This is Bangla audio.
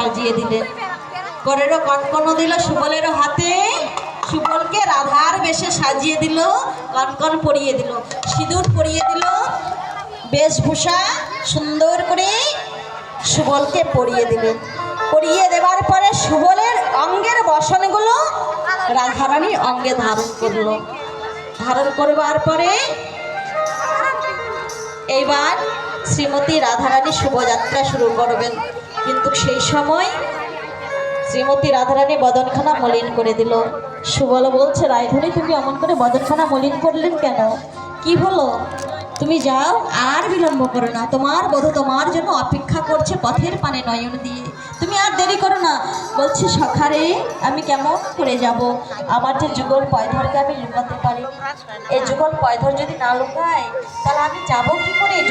সাজিয়ে দিলেন, করেরও কনকনও দিল সুবলেরও হাতে, সুবলকে রাধার বেশে সাজিয়ে দিল, কনকন পরিয়ে দিল, সিঁদুর পরিয়ে দিল, বেশভূষা সুন্দর করে সুবলকে পরিয়ে দিলেন। পরিয়ে দেওয়ার পরে সুবলের অঙ্গের বসনগুলো রাধারানী অঙ্গে ধারণ করলো। ধারণ করবার পরে এইবার শ্রীমতী রাধারানী শুভযাত্রা শুরু করবেন। কিন্তু সেই সময় শ্রীমতী রাধারানী বদনখানা মলিন করে দিল। সুবল বলছে, রায়ধনী তুমি এমন করে বদনখানা মলিন করলেন কেন? কি হলো? তুমি যাও, আর বিলম্ব করো না, তোমার বধূ তোমার জন্য অপেক্ষা করছে পথের পানে নয়ন দিয়ে, তুমি আর দেরি করো না। বলছে, সখারে আমি কেমন করে যাব? আমার যে যুগল পয়ধরকে আমি লুকাতে পারি, এই যুগল পয়ধর যদি না লুকায় তাহলে আমি যাবো কি করে?